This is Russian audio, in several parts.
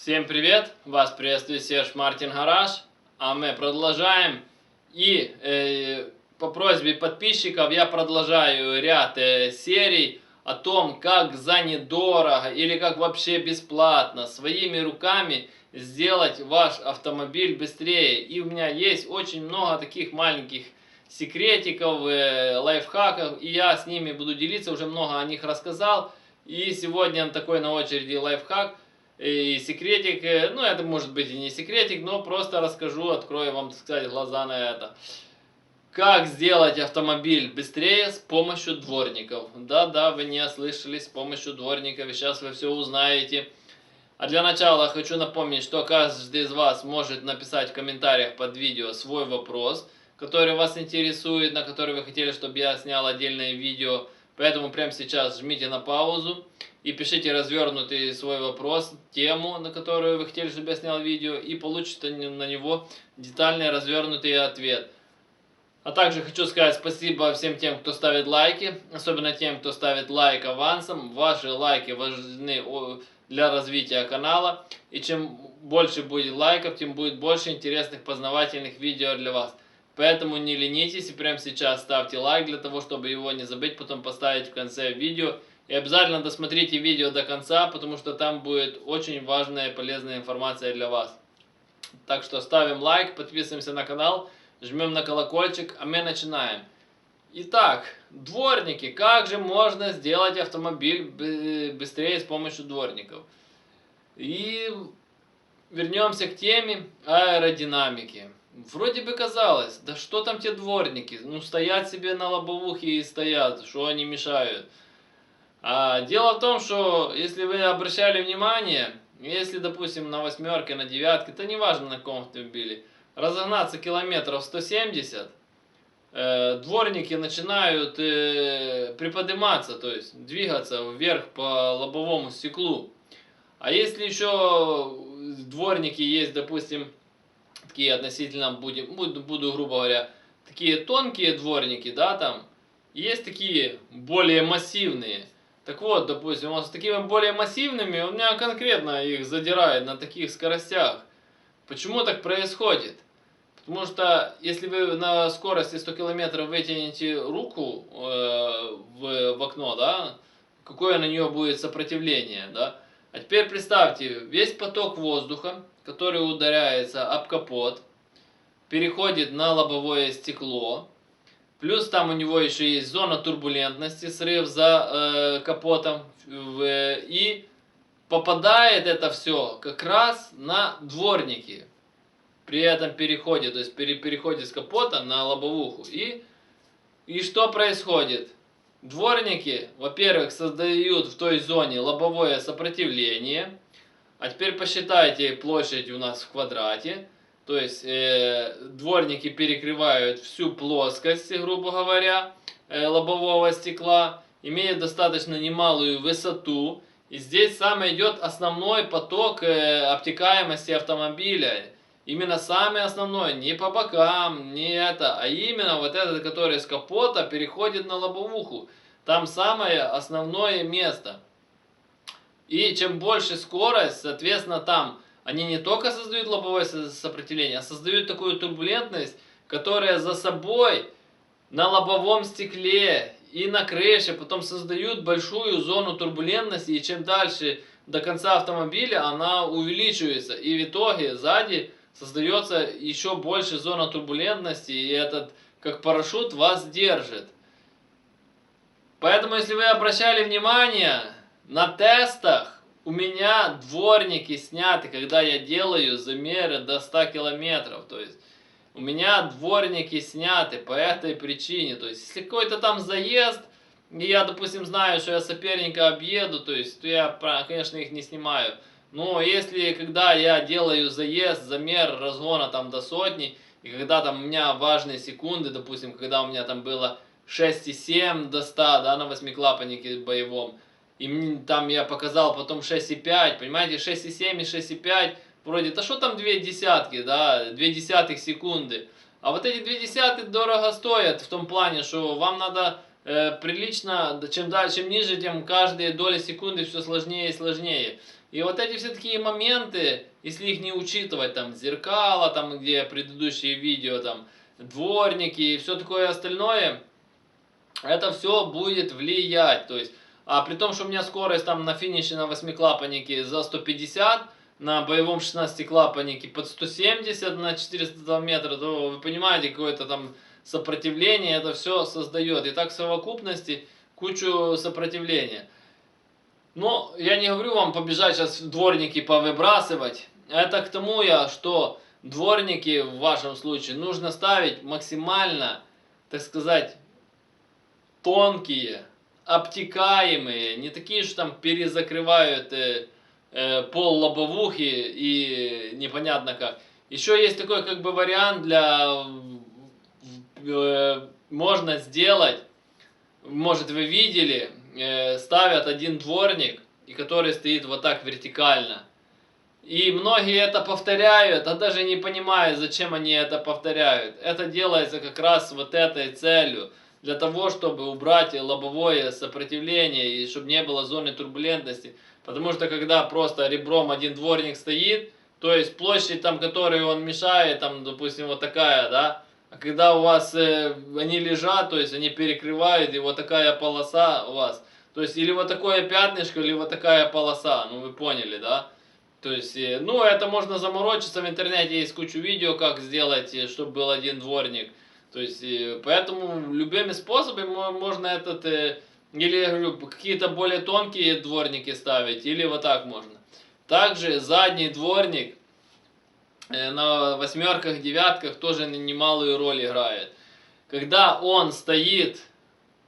Всем привет! Вас приветствует Серж Мартин Гараж. А мы продолжаем. И по просьбе подписчиков я продолжаю ряд серий о том, как за недорого или как вообще бесплатно своими руками сделать ваш автомобиль быстрее. И у меня есть очень много таких маленьких секретиков, лайфхаков, и я с ними буду делиться, уже много о них рассказал. И сегодня такой на очереди лайфхак и секретик, ну это может быть и не секретик, но просто расскажу, открою вам, так сказать, глаза на это. Как сделать автомобиль быстрее с помощью дворников. Да-да, вы не ослышались, с помощью дворников, и сейчас вы все узнаете. А для начала хочу напомнить, что каждый из вас может написать в комментариях под видео свой вопрос, который вас интересует, на который вы хотели, чтобы я снял отдельное видео. Поэтому прямо сейчас жмите на паузу и пишите развернутый свой вопрос, тему, на которую вы хотели, чтобы я снял видео, и получите на него детальный развернутый ответ. А также хочу сказать спасибо всем тем, кто ставит лайки, особенно тем, кто ставит лайк авансом. Ваши лайки важны для развития канала, и чем больше будет лайков, тем будет больше интересных познавательных видео для вас. Поэтому не ленитесь и прямо сейчас ставьте лайк, для того, чтобы его не забыть потом поставить в конце видео. И обязательно досмотрите видео до конца, потому что там будет очень важная и полезная информация для вас. Так что ставим лайк, подписываемся на канал, жмем на колокольчик, а мы начинаем. Итак, дворники. Как же можно сделать автомобиль быстрее с помощью дворников? И вернемся к теме аэродинамики. Вроде бы казалось, да что там те дворники? Ну стоят себе на лобовухе и стоят, что они мешают? А дело в том, что если вы обращали внимание, если, допустим, на восьмерке, на девятке, то неважно на каком автомобиле, разогнаться километров 170, дворники начинают приподниматься, то есть двигаться вверх по лобовому стеклу. А если еще дворники есть, допустим, такие относительно, буду грубо говоря, такие тонкие дворники, да, там, есть такие более массивные. Так вот, допустим, вот с такими более массивными у меня конкретно их задирает на таких скоростях. Почему так происходит? Потому что если вы на скорости 100 км вытянете руку в окно, да, какое на нее будет сопротивление, да? А теперь представьте, весь поток воздуха, который ударяется об капот, переходит на лобовое стекло, плюс там у него еще есть зона турбулентности, срыв за капотом, и попадает это все как раз на дворники при этом переходе, то есть переходе с капота на лобовуху. И что происходит? Дворники, во-первых, создают в той зоне лобовое сопротивление. А теперь посчитайте площадь у нас в квадрате. То есть дворники перекрывают всю плоскость, грубо говоря, лобового стекла, имеют достаточно немалую высоту. И здесь самый идет основной поток обтекаемости автомобиля. Именно самый основной, не по бокам, не это, а именно вот этот, который с капота переходит на лобовуху. Там самое основное место. И чем больше скорость, соответственно, там они не только создают лобовое сопротивление, а создают такую турбулентность, которая за собой на лобовом стекле и на крыше потом создают большую зону турбулентности, и чем дальше до конца автомобиля она увеличивается, и в итоге сзади создается еще больше зона турбулентности, и этот, как парашют, вас держит. Поэтому, если вы обращали внимание, на тестах у меня дворники сняты, когда я делаю замеры до 100 километров. То есть, у меня дворники сняты по этой причине. То есть, если какой-то там заезд, и я, допустим, знаю, что я соперника объеду, то есть, то я, конечно, их не снимаю. Но если, когда я делаю заезд, замер разгона там до сотни, и когда там у меня важные секунды, допустим, когда у меня там было 6,7 до 100, да, на восьмиклапаннике боевом, и там я показал потом 6,5, понимаете, 6,7 и 6,5, вроде, да что там 2 десятки, да, 2 десятых секунды. А вот эти 2 десятых дорого стоят в том плане, что вам надо прилично, чем дальше, чем ниже, тем каждые доли секунды все сложнее и сложнее. И вот эти все такие моменты, если их не учитывать, там зеркала, там где предыдущие видео, там дворники и все такое остальное, это все будет влиять. То есть, а при том, что у меня скорость там на финише на 8-клапаннике за 150, на боевом 16-клапаннике под 170 на 402 метра, то вы понимаете, какое-то там сопротивление это все создает. И так в совокупности кучу сопротивления. Но я не говорю вам побежать сейчас дворники повыбрасывать. Это к тому что дворники в вашем случае нужно ставить максимально, так сказать, тонкие, обтекаемые, не такие, что там перезакрывают пол лобовухи и непонятно как. Еще есть такой как бы вариант можно сделать, может вы видели, ставят один дворник, и который стоит вот так вертикально. И многие это повторяют, а даже не понимают, зачем они это повторяют. Это делается как раз вот этой целью. Для того, чтобы убрать лобовое сопротивление и чтобы не было зоны турбулентности. Потому что когда просто ребром один дворник стоит, то есть площадь, там, которую он мешает, там, допустим, вот такая, да, а когда у вас они лежат, то есть они перекрывают, и вот такая полоса у вас, то есть или вот такое пятнышко, или вот такая полоса, ну вы поняли, да? То есть, ну это можно заморочиться, в интернете есть кучу видео, как сделать, чтобы был один дворник. То есть, поэтому любыми способами можно или какие-то более тонкие дворники ставить, или вот так можно. Также задний дворник на восьмерках, девятках тоже немалую роль играет. Когда он стоит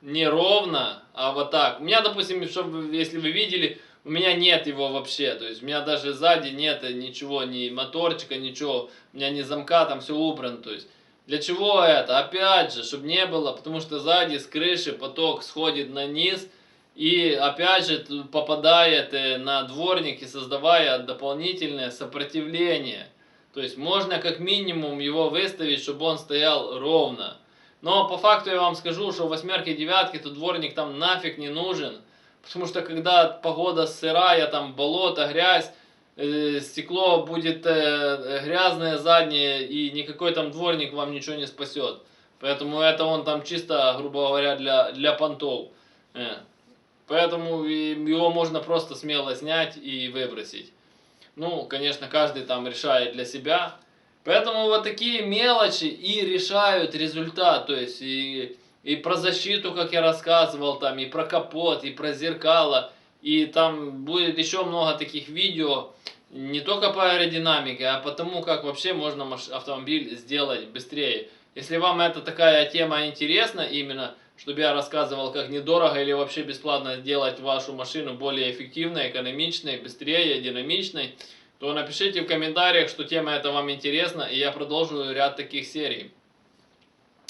не ровно, а вот так. У меня, допустим, если вы видели, у меня нет его вообще. То есть у меня даже сзади нет ничего, ни моторчика, ничего. У меня ни замка, там все убрано. То есть для чего это? Опять же, чтобы не было, потому что сзади с крыши поток сходит на низ и опять же попадает на дворники, создавая дополнительное сопротивление. То есть можно как минимум его выставить, чтобы он стоял ровно. Но по факту я вам скажу, что в восьмерке, девятке то дворник там нафиг не нужен. Потому что когда погода сырая, там болото, грязь, стекло будет грязное заднее, и никакой там дворник вам ничего не спасет. Поэтому это он там чисто, грубо говоря, для понтов. Поэтому его можно просто смело снять и выбросить. Ну, конечно, каждый там решает для себя. Поэтому вот такие мелочи и решают результат. То есть и про защиту, как я рассказывал, там, и про капот, и про зеркало. И там будет еще много таких видео, не только по аэродинамике, а по тому, как вообще можно автомобиль сделать быстрее. Если вам эта такая тема интересна, именно, чтобы я рассказывал, как недорого или вообще бесплатно сделать вашу машину более эффективной, экономичной, быстрее, динамичной, то напишите в комментариях, что тема эта вам интересна, и я продолжу ряд таких серий.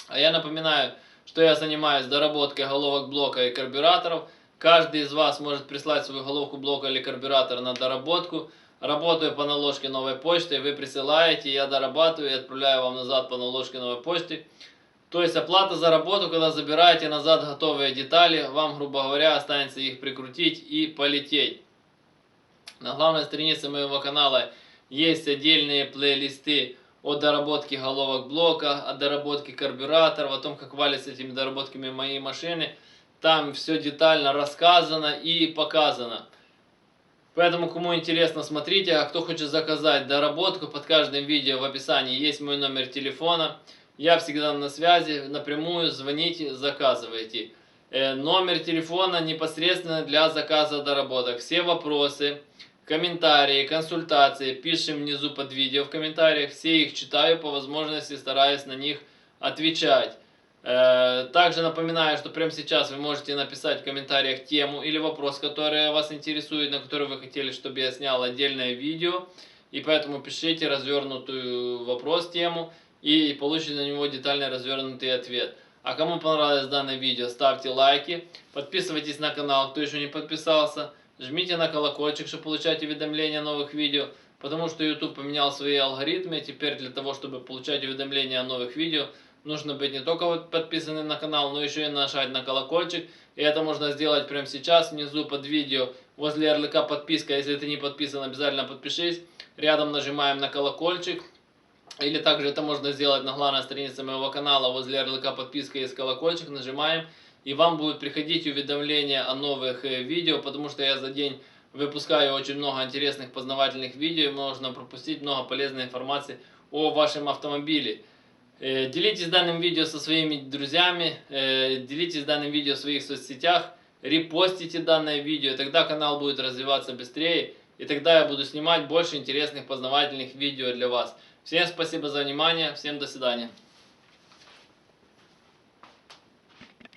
А я напоминаю, что я занимаюсь доработкой головок блока и карбюраторов. Каждый из вас может прислать свою головку блока или карбюратор на доработку. Работаю по наложке новой почты, вы присылаете, я дорабатываю и отправляю вам назад по наложке новой почты. То есть оплата за работу, когда забираете назад готовые детали, вам, грубо говоря, останется их прикрутить и полететь. На главной странице моего канала есть отдельные плейлисты о доработке головок блока, о доработке карбюраторов, о том, как валятся этими доработками моей машины. Там все детально рассказано и показано. Поэтому, кому интересно, смотрите. А кто хочет заказать доработку, под каждым видео в описании есть мой номер телефона. Я всегда на связи, напрямую звоните, заказывайте. Номер телефона непосредственно для заказа доработок. Все вопросы, комментарии, консультации пишем внизу под видео в комментариях. Все их читаю, по возможности стараюсь на них отвечать. Также напоминаю, что прямо сейчас вы можете написать в комментариях тему или вопрос, который вас интересует, на который вы хотели, чтобы я снял отдельное видео. И поэтому пишите развернутую вопрос-тему и получите на него детально развернутый ответ. А кому понравилось данное видео, ставьте лайки, подписывайтесь на канал, кто еще не подписался, жмите на колокольчик, чтобы получать уведомления о новых видео, потому что YouTube поменял свои алгоритмы, теперь для того, чтобы получать уведомления о новых видео, нужно быть не только вот подписанным на канал, но еще и нажать на колокольчик. И это можно сделать прямо сейчас, внизу под видео, возле ярлыка подписка. Если ты не подписан, обязательно подпишись. Рядом нажимаем на колокольчик. Или также это можно сделать на главной странице моего канала, возле ярлыка подписка есть колокольчик, нажимаем. И вам будут приходить уведомления о новых видео, потому что я за день выпускаю очень много интересных познавательных видео, и можно пропустить много полезной информации о вашем автомобиле. Делитесь данным видео со своими друзьями, делитесь данным видео в своих соцсетях, репостите данное видео, и тогда канал будет развиваться быстрее, и тогда я буду снимать больше интересных познавательных видео для вас. Всем спасибо за внимание, всем до свидания.